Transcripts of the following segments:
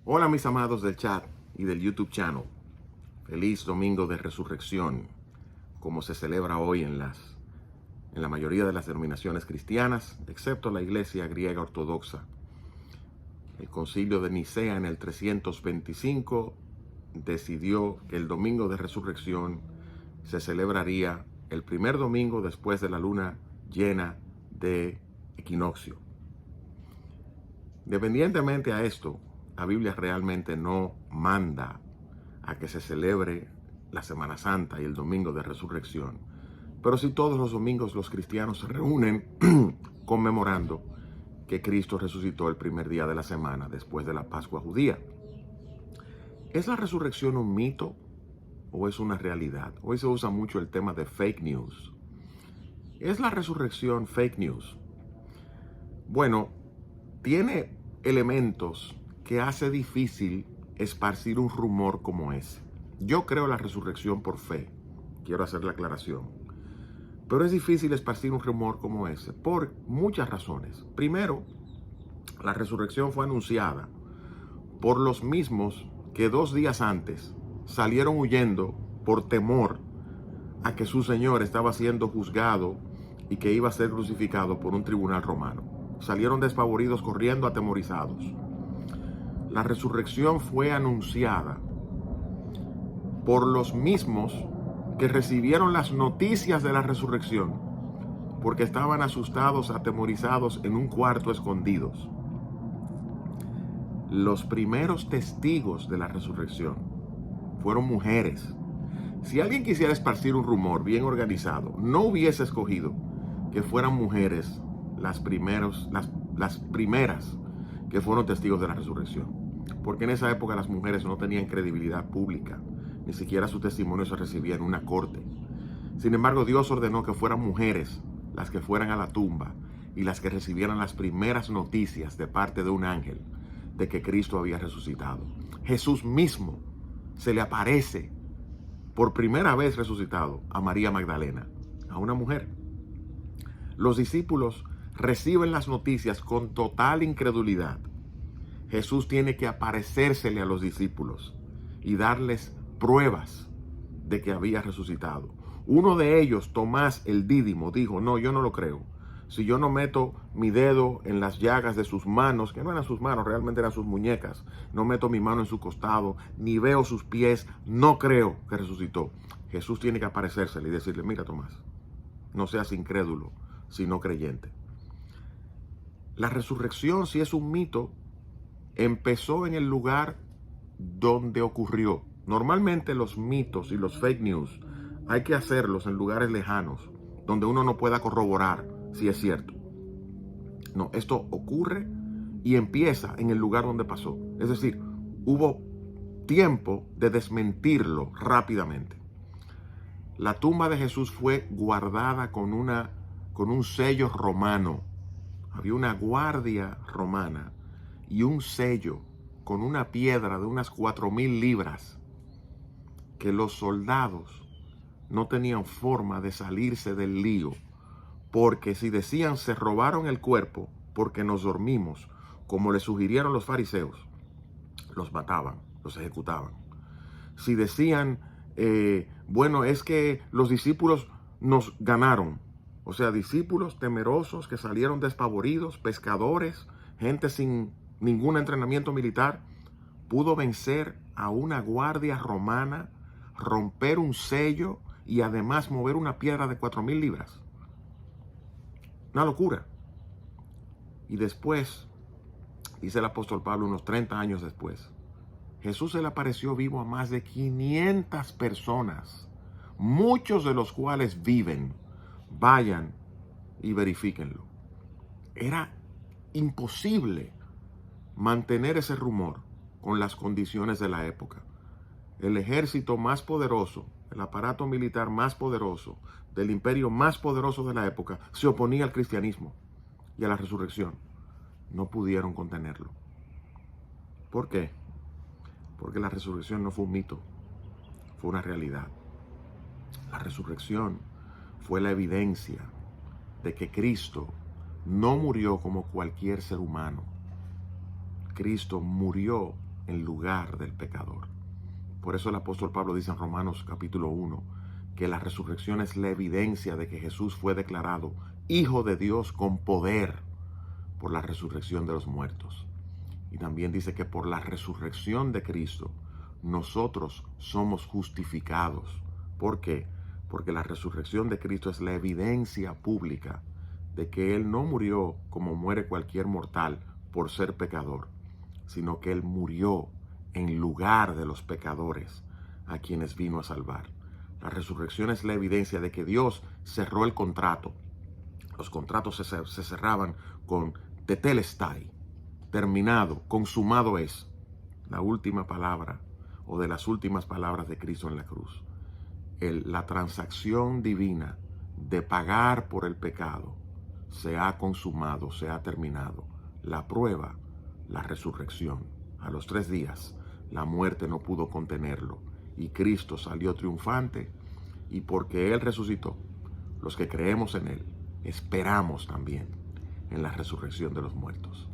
Hola mis amados del chat y del YouTube channel. Feliz domingo de resurrección, como se celebra hoy en la mayoría de las denominaciones cristianas, excepto la iglesia griega ortodoxa. El concilio de Nicea en el 325 decidió que el domingo de resurrección se celebraría el primer domingo después de la luna llena de equinoccio. Independientemente a esto, la Biblia realmente no manda a que se celebre la Semana Santa y el Domingo de Resurrección. Pero sí, todos los domingos los cristianos se reúnen conmemorando que Cristo resucitó el primer día de la semana después de la Pascua judía. ¿Es la resurrección un mito o es una realidad? Hoy se usa mucho el tema de fake news. ¿Es la resurrección fake news? Bueno, tiene elementos que hace difícil esparcir un rumor como ese. Yo creo la resurrección por fe, quiero hacer la aclaración. Pero es difícil esparcir un rumor como ese por muchas razones. Primero, la resurrección fue anunciada por los mismos que 2 días antes salieron huyendo por temor a que su Señor estaba siendo juzgado y que iba a ser crucificado por un tribunal romano. Salieron despavoridos, corriendo, atemorizados. La resurrección fue anunciada por los mismos que recibieron las noticias de la resurrección, porque estaban asustados, atemorizados en un cuarto escondidos. Los primeros testigos de la resurrección fueron mujeres. Si alguien quisiera esparcir un rumor bien organizado, no hubiese escogido que fueran mujeres las primeras que fueron testigos de la resurrección. Porque en esa época las mujeres no tenían credibilidad pública, ni siquiera su testimonio se recibía en una corte. Sin embargo, Dios ordenó que fueran mujeres las que fueran a la tumba y las que recibieran las primeras noticias de parte de un ángel de que Cristo había resucitado. Jesús mismo se le aparece por primera vez resucitado a María Magdalena, a una mujer. Los discípulos reciben las noticias con total incredulidad. Jesús tiene que aparecérsele a los discípulos y darles pruebas de que había resucitado. Uno de ellos, Tomás el Dídimo, dijo: no, yo no lo creo. Si yo no meto mi dedo en las llagas de sus manos, que no eran sus manos, realmente eran sus muñecas, no meto mi mano en su costado, ni veo sus pies, no creo que resucitó. Jesús tiene que aparecérsele y decirle: mira, Tomás, no seas incrédulo, sino creyente. La resurrección, si es un mito, empezó en el lugar donde ocurrió. Normalmente los mitos y los fake news hay que hacerlos en lugares lejanos, donde uno no pueda corroborar si es cierto. No, esto ocurre y empieza en el lugar donde pasó. Es decir, hubo tiempo de desmentirlo rápidamente. La tumba de Jesús fue guardada con un sello romano. Había una guardia romana y un sello con una piedra de unas 4,000 libras que los soldados no tenían forma de salirse del lío, porque si decían se robaron el cuerpo porque nos dormimos, como le sugirieron los fariseos, los mataban, los ejecutaban. Si decían, bueno, es que los discípulos nos ganaron, o sea, discípulos temerosos que salieron despavoridos, pescadores, gente sin ningún entrenamiento militar, pudo vencer a una guardia romana, romper un sello y además mover una piedra de 4,000 libras. Una locura. Y después, dice el apóstol Pablo, unos 30 años después, Jesús se le apareció vivo a más de 500 personas, muchos de los cuales viven. Vayan y verifíquenlo. Era imposible mantener ese rumor con las condiciones de la época. El ejército más poderoso, el aparato militar más poderoso, del imperio más poderoso de la época, se oponía al cristianismo y a la resurrección. No pudieron contenerlo. ¿Por qué? Porque la resurrección no fue un mito, fue una realidad. La resurrección fue la evidencia de que Cristo no murió como cualquier ser humano. Cristo murió en lugar del pecador. Por eso el apóstol Pablo dice en Romanos capítulo 1 que la resurrección es la evidencia de que Jesús fue declarado Hijo de Dios con poder por la resurrección de los muertos. Y también dice que por la resurrección de Cristo nosotros somos justificados. ¿Por qué? Porque la resurrección de Cristo es la evidencia pública de que Él no murió como muere cualquier mortal por ser pecador, sino que Él murió en lugar de los pecadores a quienes vino a salvar. La resurrección es la evidencia de que Dios cerró el contrato. Los contratos se cerraban con tetelestai, terminado, consumado es. La última palabra o de las últimas palabras de Cristo en la cruz. La transacción divina de pagar por el pecado se ha consumado, se ha terminado. La prueba, la resurrección. A los 3 días, la muerte no pudo contenerlo y Cristo salió triunfante, y porque Él resucitó, los que creemos en Él, esperamos también en la resurrección de los muertos.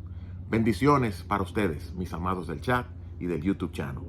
Bendiciones para ustedes, mis amados del chat y del YouTube channel.